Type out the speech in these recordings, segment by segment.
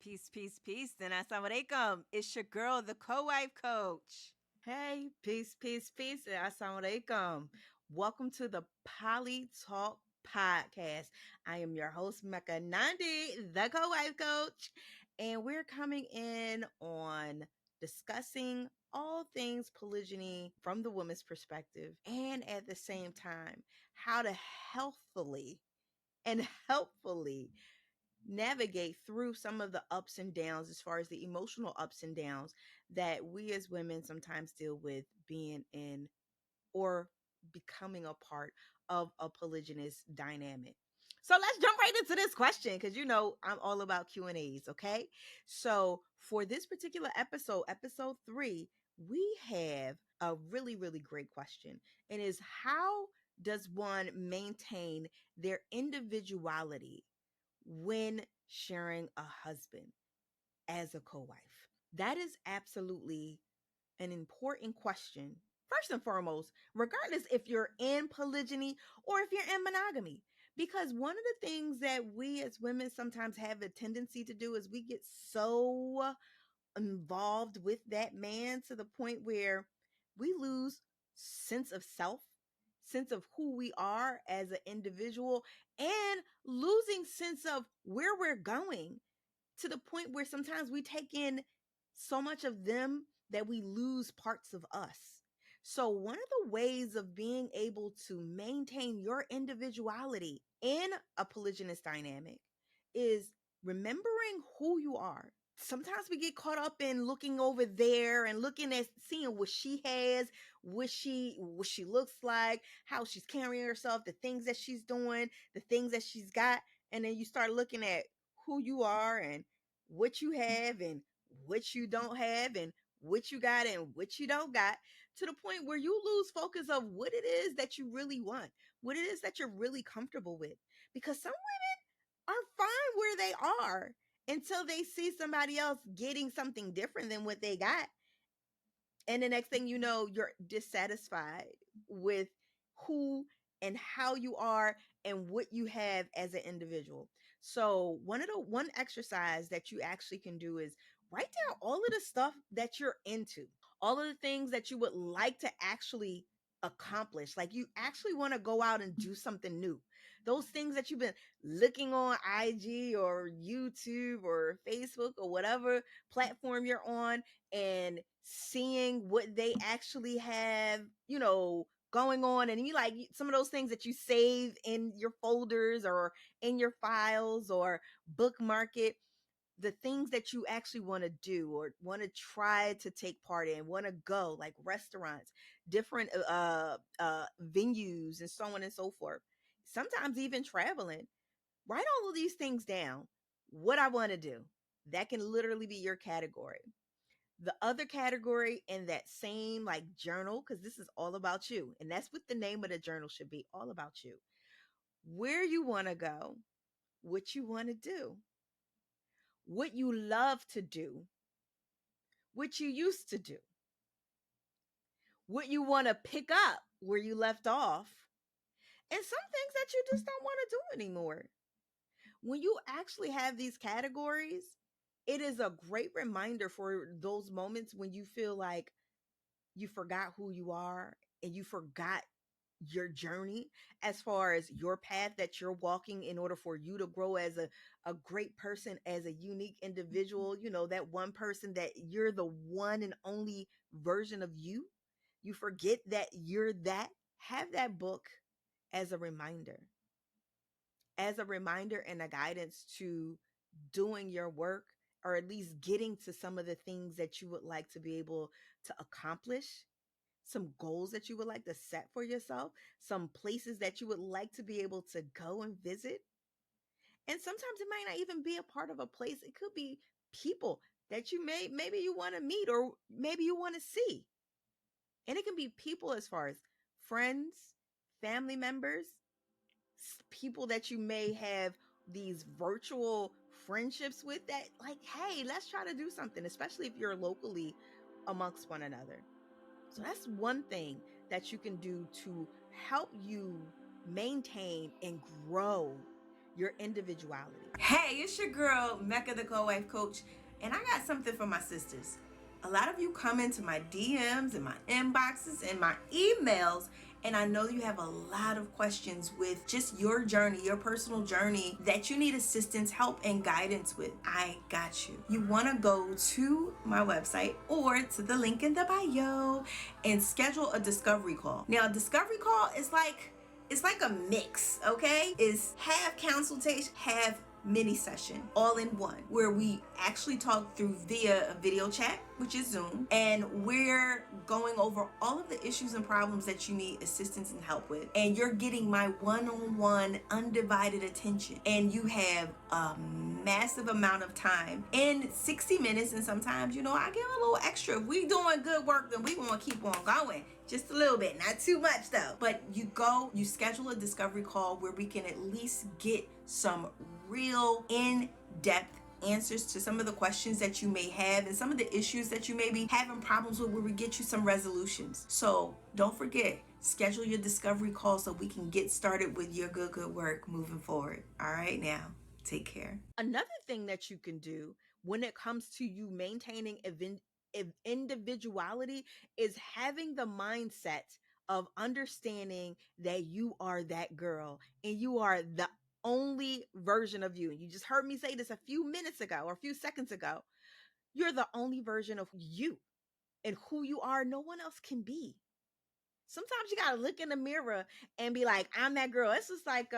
Peace, peace, peace. And assalamu alaikum. It's your girl, the co-wife coach. Hey, peace, peace, peace, and assalamu alaikum. Welcome to the Poly Talk podcast. I am your host, Mecca Nandi, the co-wife coach, and we're coming in on discussing all things polygyny from the woman's perspective, and at the same time, how to healthfully and helpfully navigate through some of the ups and downs as far as the emotional ups and downs that we as women sometimes deal with being in or becoming a part of a polygynous dynamic. So let's jump right into this question because I'm all about Q&As, okay? So for this particular episode 3, we have a really, really great question. And is how does one maintain their individuality when sharing a husband as a co-wife? That is absolutely an important question. First and foremost, regardless if you're in polygyny or if you're in monogamy. Because one of the things that we as women sometimes have a tendency to do is we get so involved with that man to the point where we lose sense of self, sense of who we are as an individual, and losing sense of where we're going to the point where sometimes we take in so much of them that we lose parts of us. So, one of the ways of being able to maintain your individuality in a polygynous dynamic is remembering who you are. Sometimes we get caught up in looking over there and looking at seeing what she has, what she looks like, how she's carrying herself, the things that she's doing, the things that she's got, and then you start looking at who you are and what you have and what you don't have and what you got and what you don't got, to the point where you lose focus of what it is that you really want, what it is that you're really comfortable with. Because some women are fine where they are until they see somebody else getting something different than what they got. And the next thing you know, you're dissatisfied with who and how you are and what you have as an individual. So one exercise that you actually can do is write down all of the stuff that you're into, all of the things that you would like to actually accomplish. Like you actually want to go out and do something new. Those things that you've been looking on IG or YouTube or Facebook or whatever platform you're on and seeing what they actually have, going on. And you like some of those things that you save in your folders or in your files or bookmark it, the things that you actually want to do or want to try to take part in, want to go, like restaurants, different venues, and so on and so forth. Sometimes even traveling. Write all of these things down. What I want to do. That can literally be your category. The other category in that same like journal, because this is all about you, and that's what the name of the journal should be, all about you. Where you want to go, what you want to do, what you love to do, what you used to do, what you want to pick up where you left off, and some things that you just don't want to do anymore. When you actually have these categories, it is a great reminder for those moments when you feel like you forgot who you are and you forgot your journey as far as your path that you're walking in order for you to grow as a great person, as a unique individual, that one person that you're the one and only version of you. You forget that you're that. Have that book as a reminder, and a guidance to doing your work, or at least getting to some of the things that you would like to be able to accomplish, some goals that you would like to set for yourself, some places that you would like to be able to go and visit. And sometimes it might not even be a part of a place. It could be people that maybe you want to meet or maybe you want to see. And it can be people as far as friends, family members, people that you may have these virtual friendships with, that like, hey, let's try to do something, especially if you're locally amongst one another. So that's one thing that you can do to help you maintain and grow your individuality. Hey, it's your girl, Mecca the co-wife coach, and I got something for my sisters. A lot of you come into my DMs and my inboxes and my emails, and I know you have a lot of questions with just your journey, your personal journey that you need assistance, help, and guidance with. I got you. You want to go to my website or to the link in the bio and schedule a discovery call. Now, a discovery call is like a mix, okay? It's half consultation, half mini session, all in one, where we actually talk through via a video chat, which is Zoom, and we're going over all of the issues and problems that you need assistance and help with, and you're getting my one-on-one undivided attention, and you have a massive amount of time in 60 minutes, and sometimes, I give a little extra. If we doing good work, then we want to keep on going. Just a little bit, not too much though. But you schedule a discovery call where we can at least get some real in-depth answers to some of the questions that you may have and some of the issues that you may be having problems with, where we get you some resolutions. So don't forget, schedule your discovery call so we can get started with your good work moving forward. All right, now take care. Another thing that you can do when it comes to you maintaining individuality is having the mindset of understanding that you are that girl and you are the only version of you. You just heard me say this a few minutes ago or a few seconds ago. You're the only version of you, and who you are, no one else can be. Sometimes you gotta look in the mirror and be like, I'm that girl. It's just like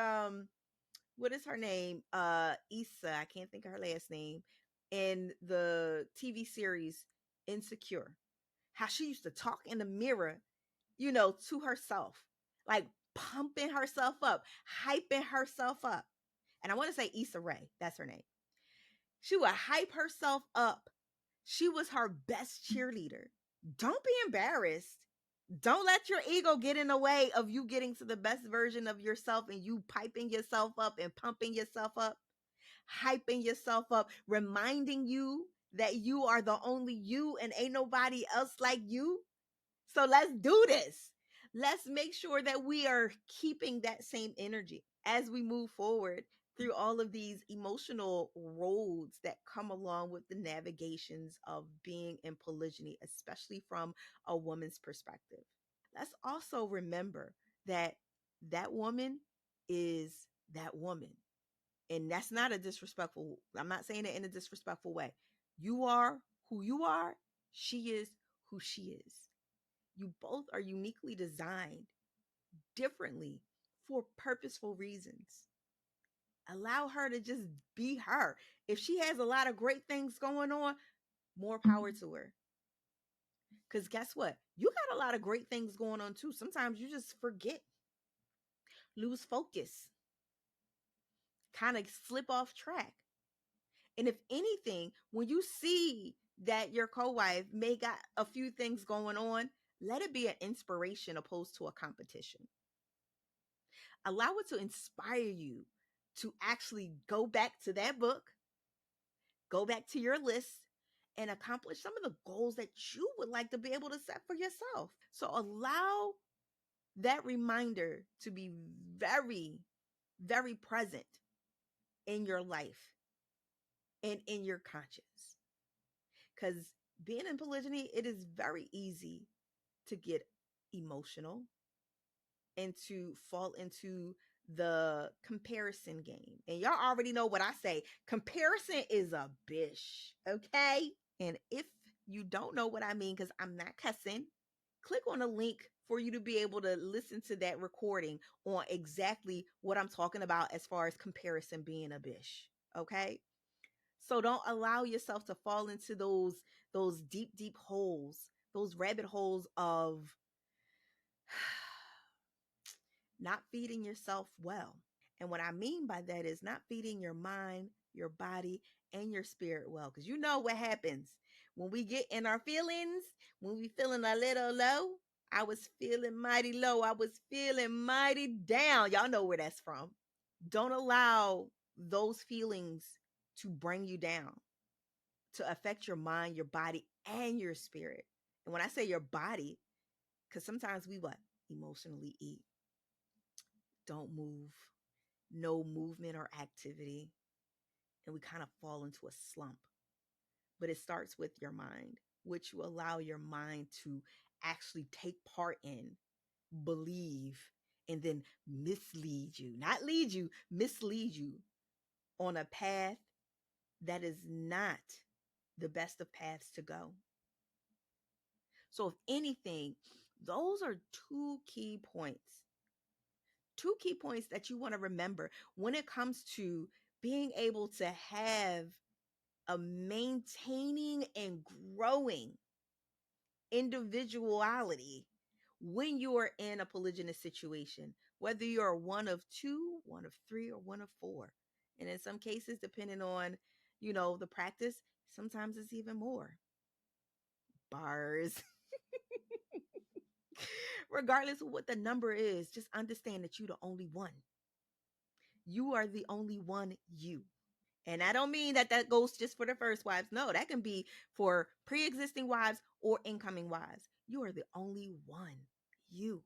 what is her name? Issa, I can't think of her last name, in the TV series Insecure. How she used to talk in the mirror, to herself, like pumping herself up, hyping herself up. And I want to say Issa Rae, that's her name. She would hype herself up. She was her best cheerleader. Don't be embarrassed. Don't let your ego get in the way of you getting to the best version of yourself and you piping yourself up and pumping yourself up, hyping yourself up, reminding you that you are the only you and ain't nobody else like you. So let's do this. Let's make sure that we are keeping that same energy as we move forward through all of these emotional roads that come along with the navigations of being in polygyny, especially from a woman's perspective. Let's also remember that that woman is that woman. And that's not a disrespectful, I'm not saying it in a disrespectful way. You are who you are. She is who she is. You both are uniquely designed differently for purposeful reasons. Allow her to just be her. If she has a lot of great things going on, more power to her. Because guess what? You got a lot of great things going on too. Sometimes you just forget, lose focus, kind of slip off track. And if anything, when you see that your co-wife may got a few things going on, let it be an inspiration opposed to a competition. Allow it to inspire you to actually go back to that book, go back to your list, and accomplish some of the goals that you would like to be able to set for yourself. So allow that reminder to be very, very present in your life and in your conscience. Because being in polygyny, it is very easy to get emotional and to fall into the comparison game. And y'all already know what I say. Comparison is a bitch, okay? And if you don't know what I mean, because I'm not cussing, click on a link for you to be able to listen to that recording on exactly what I'm talking about as far as comparison being a bitch, okay? So don't allow yourself to fall into those deep holes, those rabbit holes of not feeding yourself well. And what I mean by that is not feeding your mind, your body, and your spirit well. Because you know what happens when we get in our feelings, when we feeling a little low. I was feeling mighty low. I was feeling mighty down. Y'all know where that's from. Don't allow those feelings to bring you down, to affect your mind, your body, and your spirit. And when I say your body, because sometimes we emotionally eat, don't move, no movement or activity, and we kind of fall into a slump. But it starts with your mind, which you allow your mind to actually take part in, believe, and then mislead you, not lead you, mislead you on a path that is not the best of paths to go. So, if anything, those are two key points that you want to remember when it comes to being able to have a maintaining and growing individuality when you are in a polygynous situation, whether you're one of two, one of three, or one of four. And in some cases, depending on, the practice, sometimes it's even more. Bars. Regardless of what the number is, just understand that you're the only one. You are the only one you. And I don't mean that that goes just for the first wives. No, that can be for pre-existing wives or incoming wives. You are the only one. You.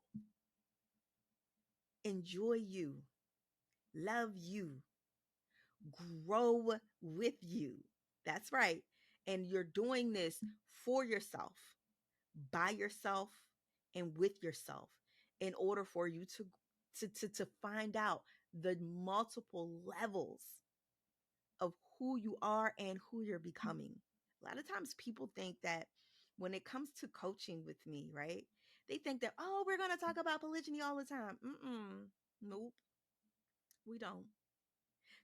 Enjoy you. Love you. Grow with you. That's right. And you're doing this for yourself, by yourself, and with yourself in order for you to find out the multiple levels of who you are and who you're becoming. A lot of times people think that when it comes to coaching with me, right? They think that, oh, we're going to talk about polygyny all the time. Nope, we don't.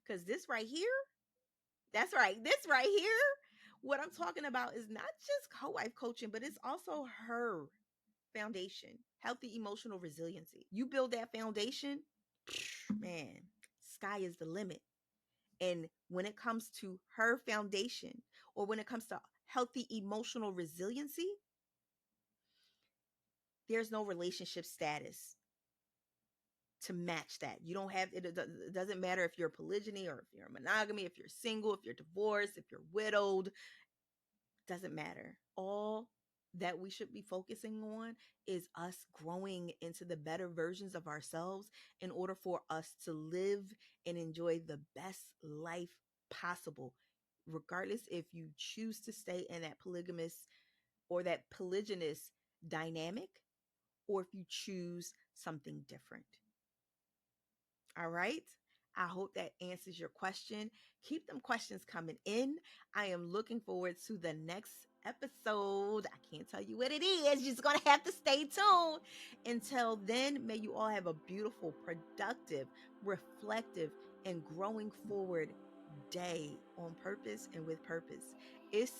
Because this right here, that's right, this right here, what I'm talking about is not just co-wife coaching, but it's also her foundation, healthy emotional resiliency. You build that foundation, man, sky is the limit. And when it comes to her foundation, or when it comes to healthy emotional resiliency, there's no relationship status to match that. You don't have it. It doesn't matter if you're polygyny or if you're monogamy, if you're single, if you're divorced, if you're widowed, doesn't matter. All that we should be focusing on is us growing into the better versions of ourselves in order for us to live and enjoy the best life possible, regardless if you choose to stay in that polygamous or that polygynous dynamic, or if you choose something different. All right. I hope that answers your question. Keep them questions coming in. I am looking forward to the next episode. I can't tell you what it is. You're just going to have to stay tuned. Until then, may you all have a beautiful, productive, reflective, and growing forward day on purpose and with purpose. It's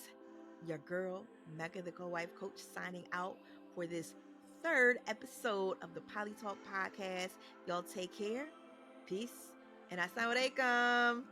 your girl, Mecca the Co-Wife Coach, signing out for this third episode of the Poly Talk podcast. Y'all take care. Peace. And assalamu alaikum.